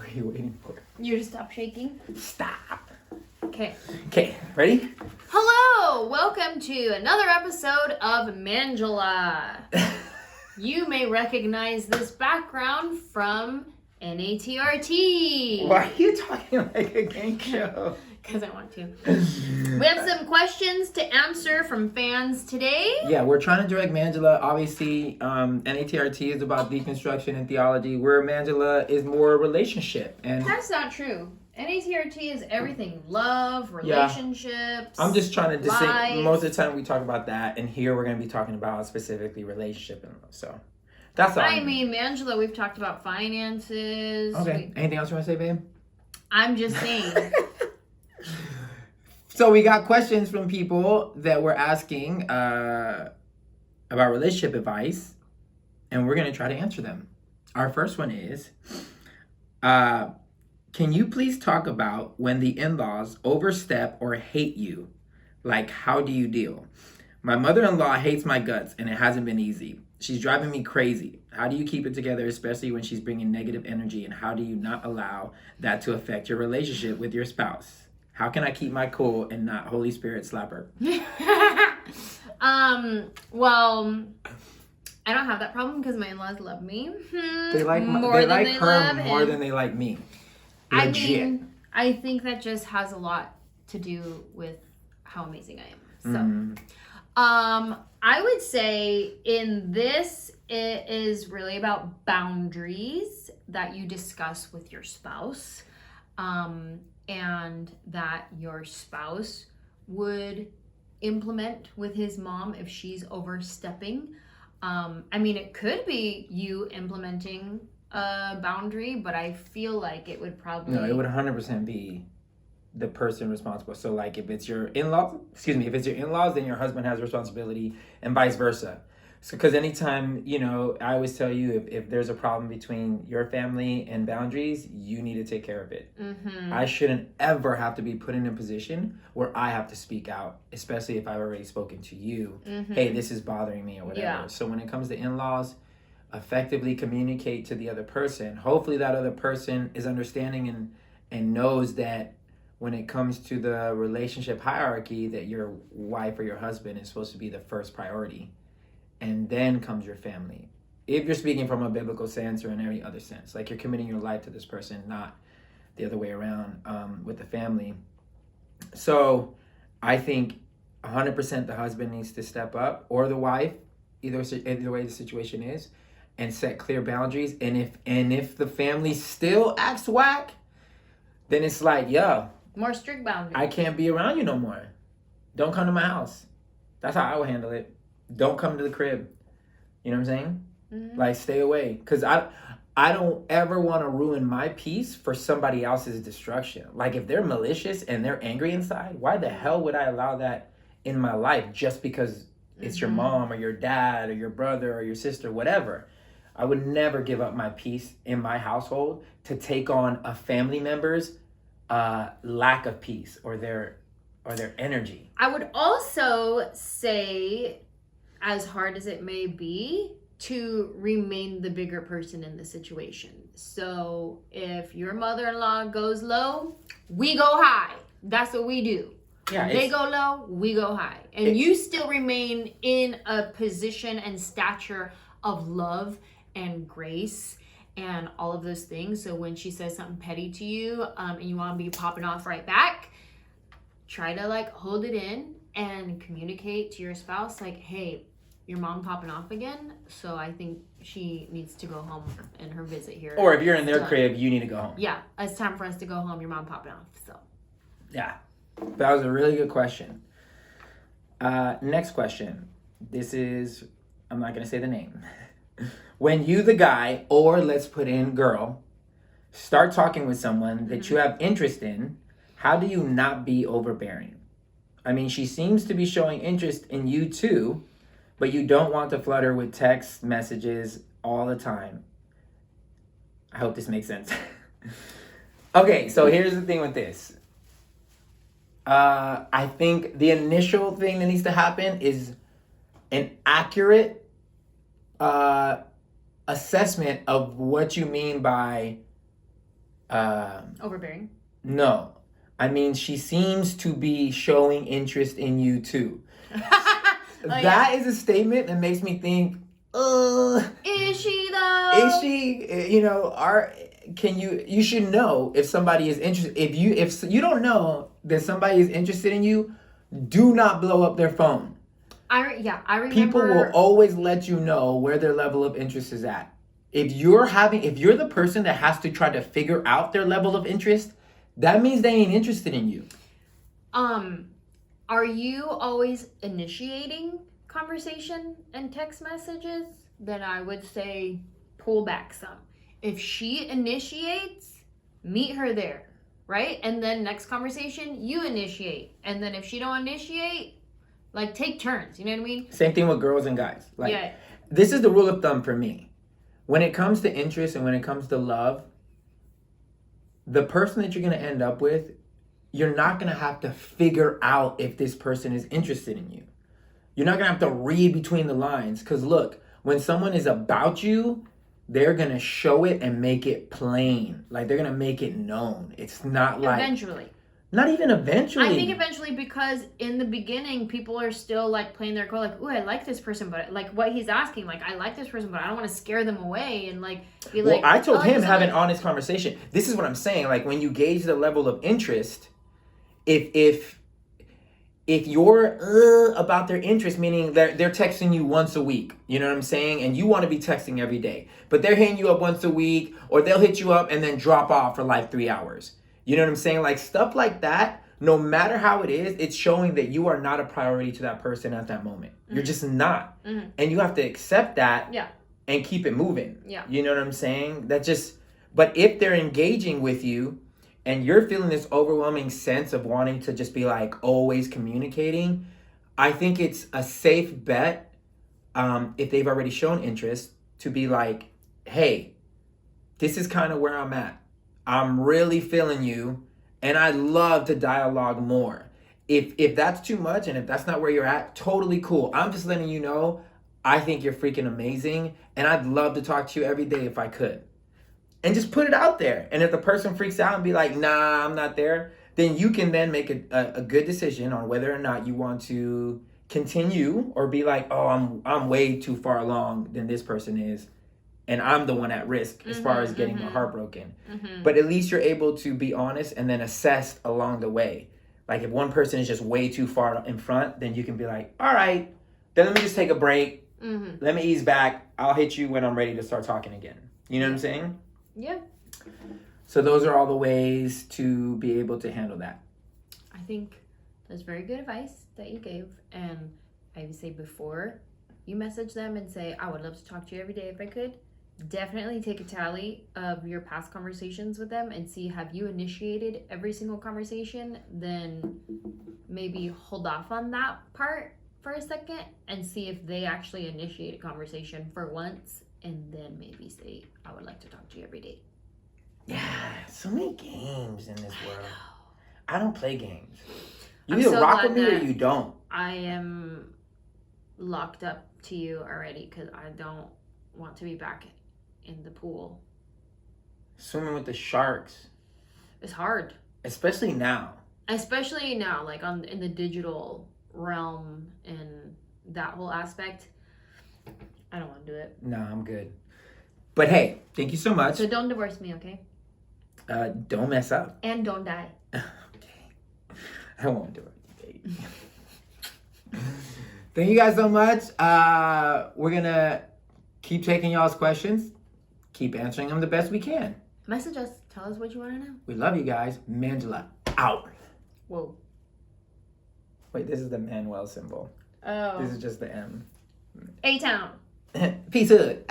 are you waiting for? You to stop shaking? Stop. Okay. Okay, ready? Hello! Welcome to another episode of Manjelah. You may recognize this background from NATRT. Why are you talking like a game show? Because I want to. We have some questions to answer from fans today. Yeah, we're trying to direct Manjelah. Obviously, NATRT is about deconstruction and theology, where Manjelah is more relationship. And that's not true. NATRT is everything. Love, relationships. Yeah. I'm just trying to distinct. Most of the time we talk about that, and here we're going to be talking about specifically relationship and love. So that's all. I mean, Manjelah, we've talked about finances. Okay. Anything else you want to say, babe? I'm just saying. So we got questions from people that were asking about relationship advice, and we're going to try to answer them. Our first one is, can you please talk about when the in-laws overstep or hate you? Like, how do you deal? My mother-in-law hates my guts, and it hasn't been easy. She's driving me crazy. How do you keep it together, especially when she's bringing negative energy, and how do you not allow that to affect your relationship with your spouse? How can I keep my cool and not Holy Spirit slap her? Well, I don't have that problem because my in-laws love me. They like her more than they like me. Legit. I mean, I think that just has a lot to do with how amazing I am. So, I would say in this, it is really about boundaries that you discuss with your spouse. And that your spouse would implement with his mom if she's overstepping. I mean, it could be you implementing a boundary, but I feel like it would probably... No, it would 100% be the person responsible. So, like, if it's your in-laws, then your husband has responsibility and vice versa. So, because anytime, I always tell you if there's a problem between your family and boundaries, you need to take care of it. Mm-hmm. I shouldn't ever have to be put in a position where I have to speak out, especially if I've already spoken to you. Mm-hmm. Hey, this is bothering me or whatever. Yeah. So when it comes to in-laws, effectively communicate to the other person. Hopefully that other person is understanding and knows that when it comes to the relationship hierarchy, that your wife or your husband is supposed to be the first priority. And then comes your family. If you're speaking from a biblical sense or in any other sense, like you're committing your life to this person, not the other way around with the family. So I think 100% the husband needs to step up, or the wife, either way the situation is, and set clear boundaries. And if the family still acts whack, then it's like, yo, more strict boundaries. I can't be around you no more. Don't come to my house. That's how I would handle it. Don't come to the crib. You know what I'm saying? Mm-hmm. Like, stay away. Because I don't ever want to ruin my peace for somebody else's destruction. Like, if they're malicious and they're angry inside, why the hell would I allow that in my life just because it's your mom or your dad or your brother or your sister, whatever? I would never give up my peace in my household to take on a family member's lack of peace or their energy. I would also say, as hard as it may be, to remain the bigger person in the situation. So if your mother-in-law goes low, we go high. That's what we do. Yeah, they go low, we go high. And you still remain in a position and stature of love and grace and all of those things. So when she says something petty to you and you want to be popping off right back, try to hold it in and communicate to your spouse, hey, your mom popping off again, so I think she needs to go home and her visit here. Or if you're in their crib, you need to go home. Yeah, it's time for us to go home. Your mom popping off, so. Yeah, that was a really good question. Next question. This is, I'm not going to say the name. When you, the guy, or let's put in girl, start talking with someone that you have interest in, how do you not be overbearing? I mean, she seems to be showing interest in you too, but you don't want to flood her with text messages all the time. I hope this makes sense. Okay, so here's the thing with this. I think the initial thing that needs to happen is an accurate assessment of what you mean by Overbearing. No. I mean, she seems to be showing interest in you too. That is a statement that makes me think, is she though? is she, you know, you should know if somebody is interested. If you don't know that somebody is interested in you, do not blow up their phone. I remember. People will always let you know where their level of interest is at. If you're the person that has to try to figure out their level of interest, that means they ain't interested in you. Are you always initiating conversation and text messages? Then I would say pull back some. If she initiates, meet her there, right? And then next conversation, you initiate. And then if she don't initiate, like take turns. You know what I mean? Same thing with girls and guys. Like, yeah. This is the rule of thumb for me. When it comes to interest and when it comes to love, the person that you're going to end up with, you're not going to have to figure out if this person is interested in you. You're not going to have to read between the lines. Because look, when someone is about you, they're going to show it and make it plain. Like, they're going to make it known. It's not like... Eventually. Not even eventually. I think eventually, because in the beginning, people are still like playing their card, like, "Ooh, I like this person," but like what he's asking, like, "I like this person, but I don't want to scare them away," and like be like. Well, I told him have an honest conversation. This is what I'm saying. Like, when you gauge the level of interest, if you're about their interest, meaning they're texting you once a week, you know what I'm saying, and you want to be texting every day, but they're hitting you up once a week, or they'll hit you up and then drop off for like 3 hours. You know what I'm saying? Like, stuff like that, no matter how it is, it's showing that you are not a priority to that person at that moment. Mm-hmm. You're just not. Mm-hmm. And you have to accept that and keep it moving. Yeah. You know what I'm saying? But if they're engaging with you and you're feeling this overwhelming sense of wanting to just be like always communicating, I think it's a safe bet, if they've already shown interest, to be like, hey, this is kind of where I'm at. I'm really feeling you, and I'd love to dialogue more. If that's too much, and if that's not where you're at, totally cool. I'm just letting you know, I think you're freaking amazing, and I'd love to talk to you every day if I could. And just put it out there. And if the person freaks out and be like, nah, I'm not there, then you can then make a good decision on whether or not you want to continue or be like, oh, I'm way too far along than this person is. And I'm the one at risk as far as getting my heart broken. Mm-hmm. But at least you're able to be honest and then assess along the way. Like, if one person is just way too far in front, then you can be like, all right, then let me just take a break. Mm-hmm. Let me ease back. I'll hit you when I'm ready to start talking again. You know what I'm saying? Yeah. So those are all the ways to be able to handle that. I think that's very good advice that you gave. And I would say, before you message them and say, I would love to talk to you every day if I could, definitely take a tally of your past conversations with them and see, have you initiated every single conversation? Then maybe hold off on that part for a second and see if they actually initiate a conversation for once, and then maybe say, I would like to talk to you every day. Yeah, so many games in this world. I don't play games. You I'm either so rock glad with me or that you don't. I am locked up to you already, because I don't want to be back in the pool. Swimming with the sharks. It's hard. Especially now, like in the digital realm and that whole aspect. I don't want to do it. No, I'm good. But hey, thank you so much. So don't divorce me, okay? Don't mess up. And don't die. Okay. I won't do it. Thank you guys so much. We're going to keep taking y'all's questions. Keep answering them the best we can. Message us. Tell us what you want to know. We love you guys. Manjelah, out. Whoa. Wait, this is the Manuel symbol. Oh. This is just the M. A-Town. Peace hood.